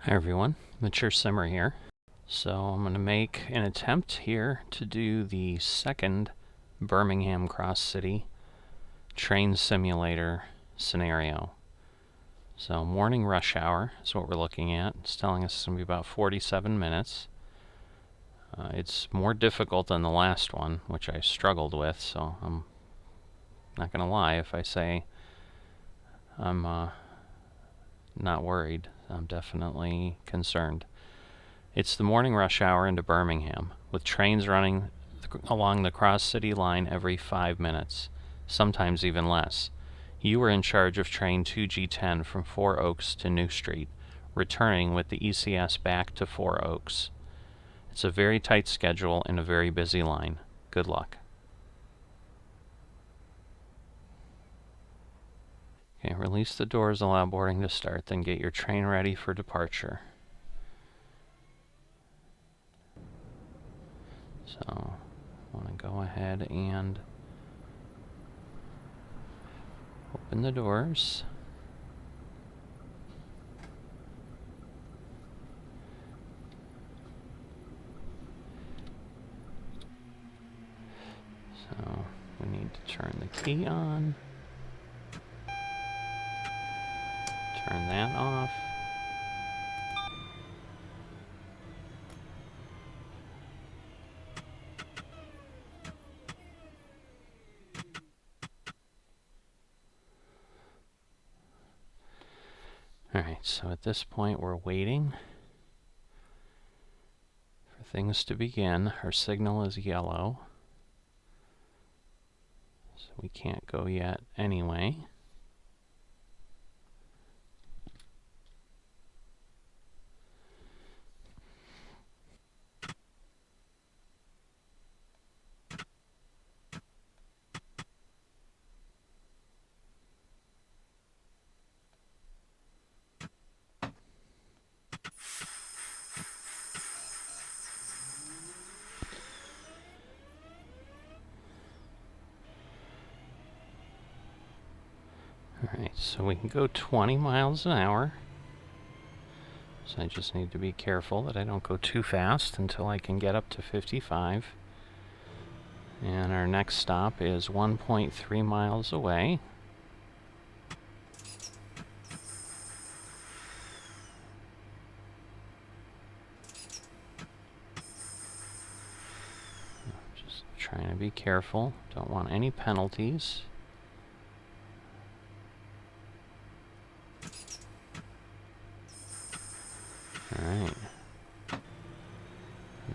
Hi everyone, Mature Simmer here. So I'm going to make an attempt here to do the second Birmingham Cross City train simulator scenario. So morning rush hour is what we're looking at. It's telling us it's going to be about 47 minutes. It's more difficult than the last one, which I struggled with, so I'm not going to lie if I say I'm not worried. I'm definitely concerned. It's the morning rush hour into Birmingham, with trains running along the cross-city line every 5 minutes, sometimes even less. You were in charge of train 2G10 from Four Oaks to New Street, returning with the ECS back to Four Oaks. It's a very tight schedule and a very busy line. Good luck. Okay, release the doors, allow boarding to start, then get your train ready for departure. So, I want to go ahead and open the doors. So, we need to turn the key on. Turn that off. Alright, so at this point we're waiting for things to begin. Our signal is yellow, so we can't go yet anyway. Alright, so we can go 20 miles an hour. So I just need to be careful that I don't go too fast until I can get up to 55. And our next stop is 1.3 miles away. Just trying to be careful. Don't want any penalties. Alright.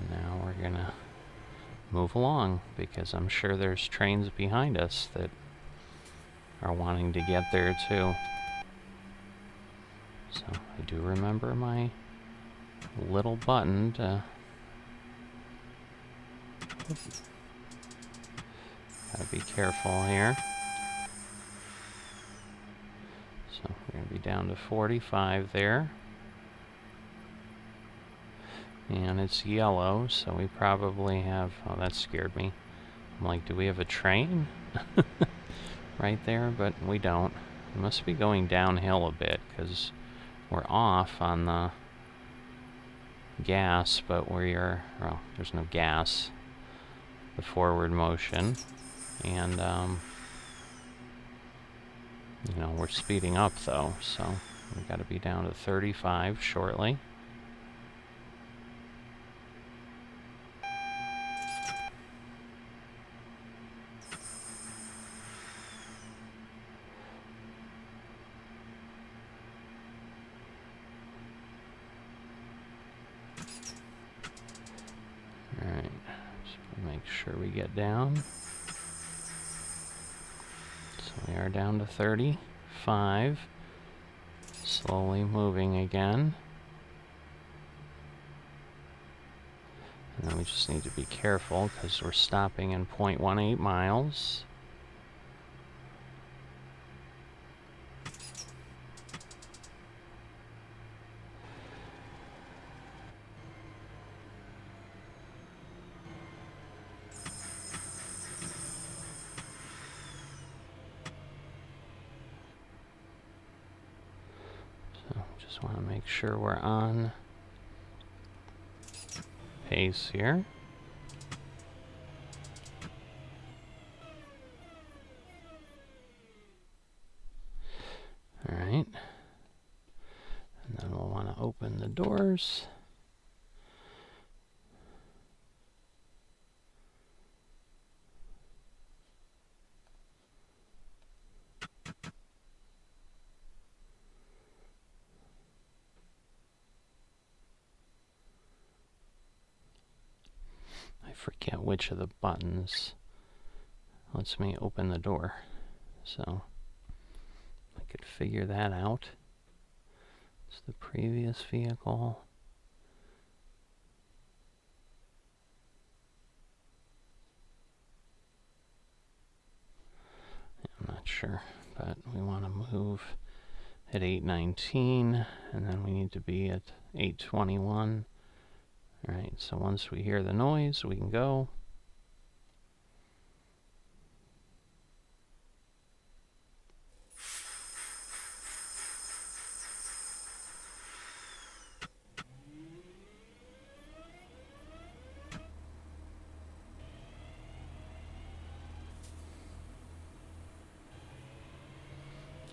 Now we're gonna move along, because I'm sure there's trains behind us that are wanting to get there too. So I do remember my little button to... Gotta be careful here. So we're gonna be down to 45 there. And it's yellow, so we probably have... Oh, that scared me. I'm like, do we have a train? Right there, but we don't. We must be going downhill a bit, because we're off on the gas, but well, there's no gas. The forward motion. And, you know, we're speeding up, though, so we've got to be down to 35 shortly. Alright, just make sure we get down. So we are down to 35. Slowly moving again. And then we just need to be careful, because we're stopping in 0.18 miles. Just want to make sure we're on pace here. All right. And then we'll want to open the doors. I forget which of the buttons lets me open the door. So I could figure that out. It's the previous vehicle. I'm not sure, but we want to move at 8:19, and then we need to be at 8:21. All right, so once we hear the noise, we can go.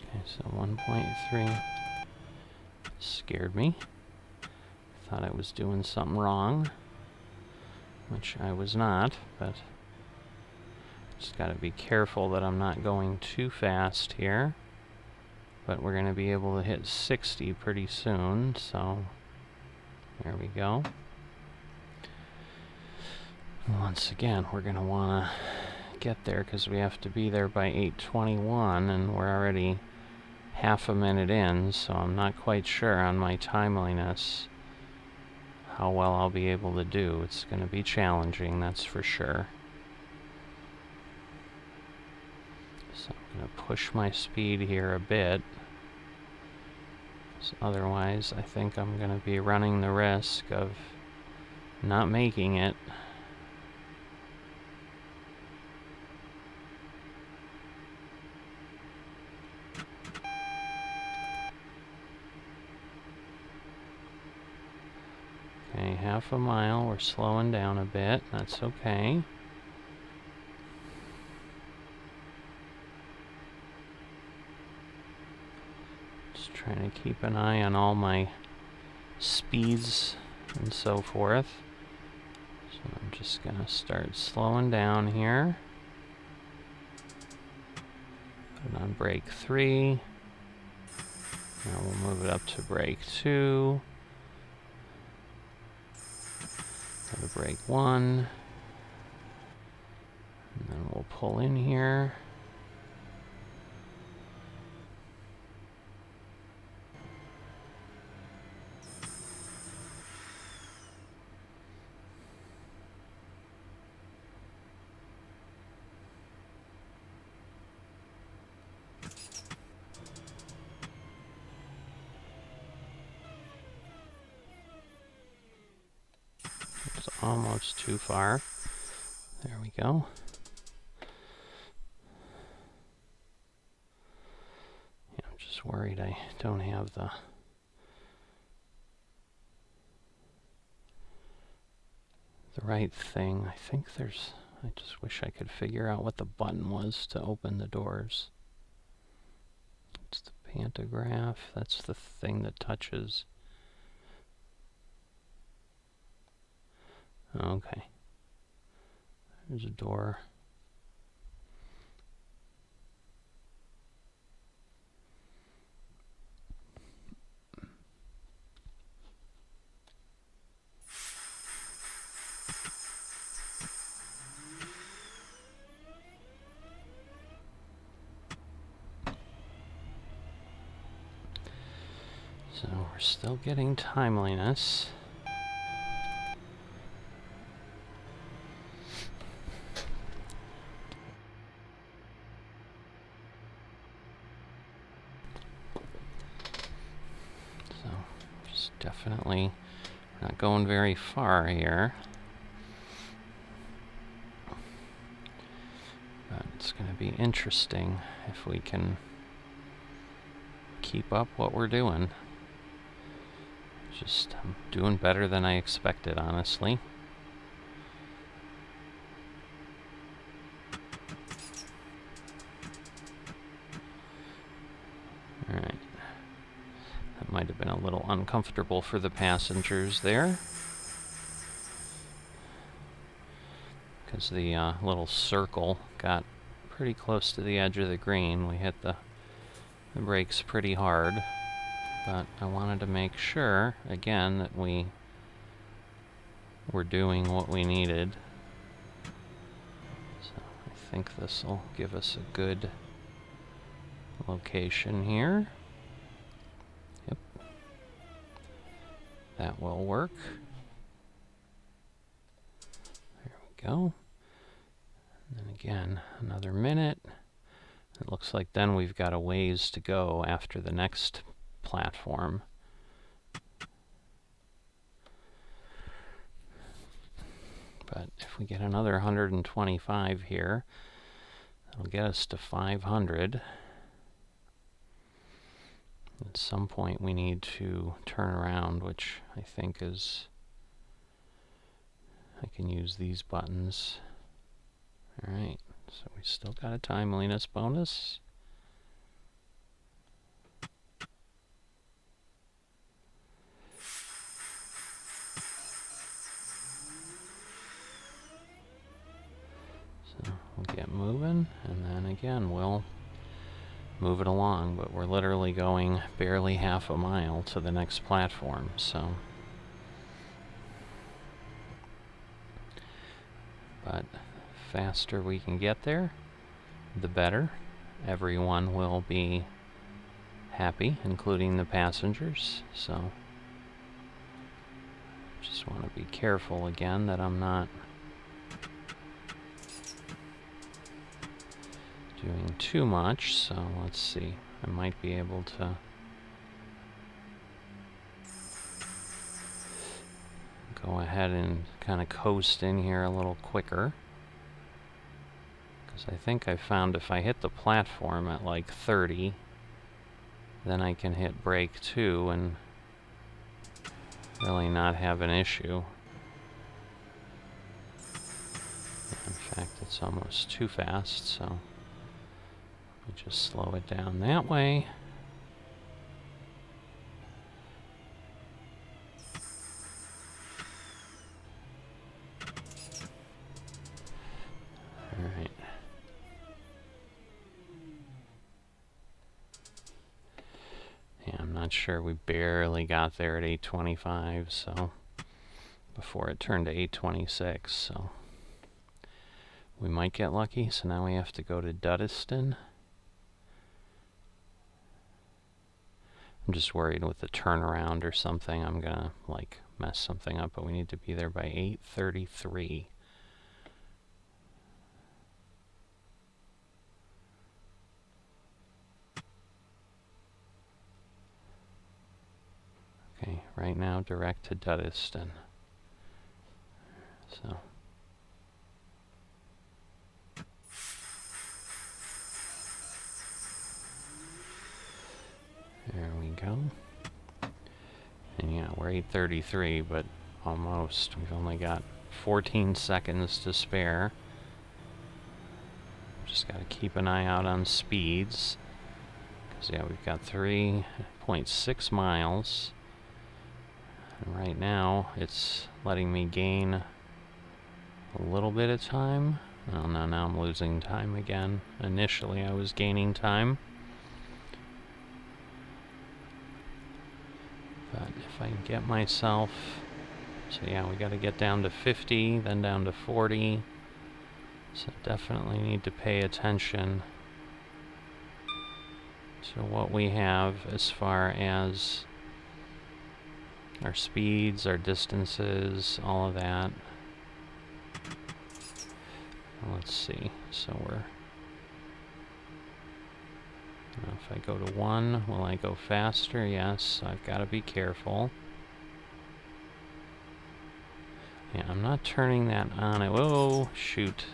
Okay, so 1.3 scared me. Thought I was doing something wrong, which I was not, but just got to be careful that I'm not going too fast here. But we're going to be able to hit 60 pretty soon, so there we go. Once again, we're going to want to get there because we have to be there by 8:21, and we're already half a minute in, so I'm not quite sure on my timeliness how well I'll be able to do. It's going to be challenging, that's for sure. So I'm going to push my speed here a bit. So otherwise, I think I'm going to be running the risk of not making it. Okay, half a mile, we're slowing down a bit, that's okay. Just trying to keep an eye on all my speeds and so forth. So I'm just gonna start slowing down here. Put it on brake 3. Now we'll move it up to brake 2. Go to brake 1. And then we'll pull in here. It's almost too far. There we go. Yeah, I'm just worried I don't have the right thing. I think I just wish I could figure out what the button was to open the doors. It's the pantograph. That's the thing that touches. Okay. There's a door. So we're still getting timeliness. So just definitely not going very far here. But it's going to be interesting if we can keep up what we're doing. I'm doing better than I expected, honestly. Alright. That might have been a little uncomfortable for the passengers there, because the little circle got pretty close to the edge of the green. We hit the brakes pretty hard, but I wanted to make sure, again, that we were doing what we needed. So I think this will give us a good location here. Yep. That will work. There we go. And then again, another minute. It looks like then we've got a ways to go after the next platform. But if we get another 125 here, that'll get us to 500. At some point we need to turn around, which I think is... I can use these buttons. Alright, so we still got a timeliness bonus. So we'll get moving, and then again we'll move it along, but we're literally going barely half a mile to the next platform, so... But faster we can get there, the better. Everyone will be happy, including the passengers, so... Just want to be careful again that I'm not doing too much, so let's see. I might be able to go ahead and kind of coast in here a little quicker. Because I think I found if I hit the platform at like 30, then I can hit brake 2 and really not have an issue. In fact, it's almost too fast, so we just slow it down that way. Alright. Yeah, I'm not sure. We barely got there at 8:25, so before it turned to 8:26, so we might get lucky. So now we have to go to Dudiston. I'm just worried with the turnaround or something. I'm gonna like mess something up, but we need to be there by 8:33. Okay, right now direct to Dudiston. So there we go. And yeah, we're 8:33, but almost. We've only got 14 seconds to spare. Just got to keep an eye out on speeds. Because yeah, we've got 3.6 miles. And right now, it's letting me gain a little bit of time. Oh no, now I'm losing time again. Initially, I was gaining time. But if I can get myself... So yeah, we got to get down to 50, then down to 40. So definitely need to pay attention to what we have as far as our speeds, our distances, all of that. Let's see. So we're... Now if I go to 1, will I go faster? Yes, I've got to be careful. Yeah, I'm not turning that on. Whoa, shoot.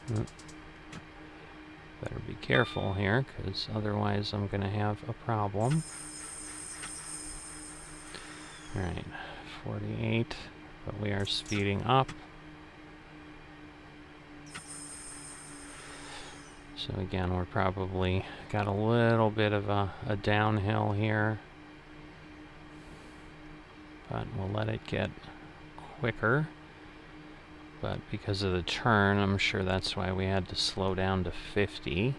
Better be careful here, because otherwise I'm going to have a problem. Alright, 48, but we are speeding up. So again, we're probably got a little bit of a downhill here, but we'll let it get quicker. But because of the turn, I'm sure that's why we had to slow down to 50.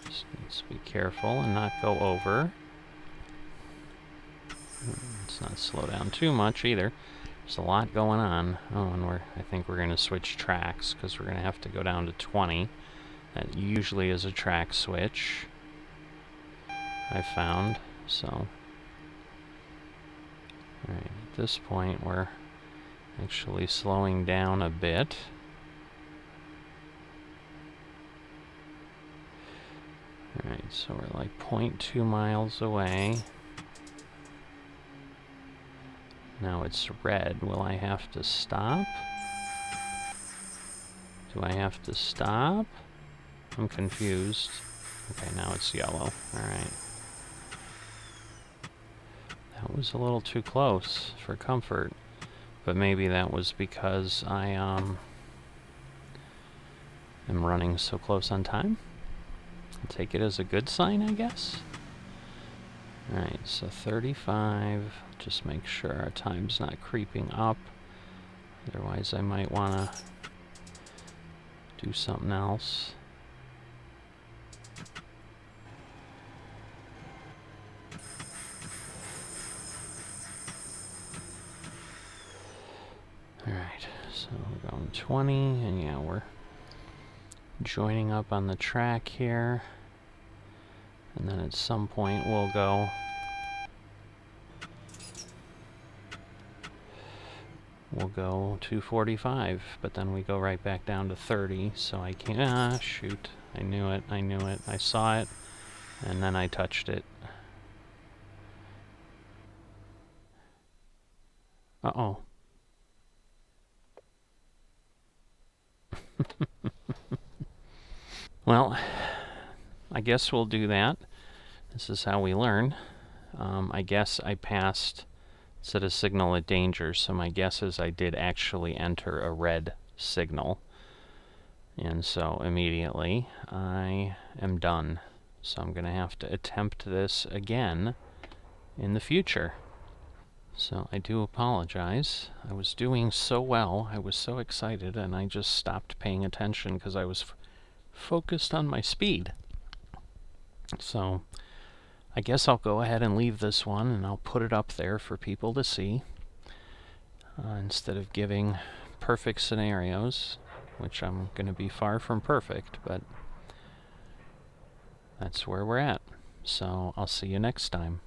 Just let's be careful and not go over. Let's not slow down too much either. There's a lot going on. Oh, and I think we're going to switch tracks because we're going to have to go down to 20. That usually is a track switch, I found. So, alright, at this point we're actually slowing down a bit. Alright, so we're like 0.2 miles away. Now it's red. Will I have to stop? Do I have to stop? I'm confused. Okay, now it's yellow. Alright. That was a little too close for comfort. But maybe that was because I am running so close on time. I'll take it as a good sign, I guess. Alright, so 35. Just make sure our time's not creeping up. Otherwise, I might want to do something else. Alright, so we're going 20, and yeah, we're joining up on the track here. And then at some point we'll go... We'll go to 45, but then we go right back down to 30, so I can't... Ah, shoot. I knew it, I knew it. I saw it, and then I touched it. Uh-oh. Well, I guess we'll do that. This is how we learn. I guess I passed, set a signal at danger, so my guess is I did actually enter a red signal. And so immediately I am done. So I'm going to have to attempt this again in the future. So I do apologize. I was doing so well, I was so excited, and I just stopped paying attention because I was focused on my speed. So I guess I'll go ahead and leave this one, and I'll put it up there for people to see instead of giving perfect scenarios, which I'm going to be far from perfect, but that's where we're at. So I'll see you next time.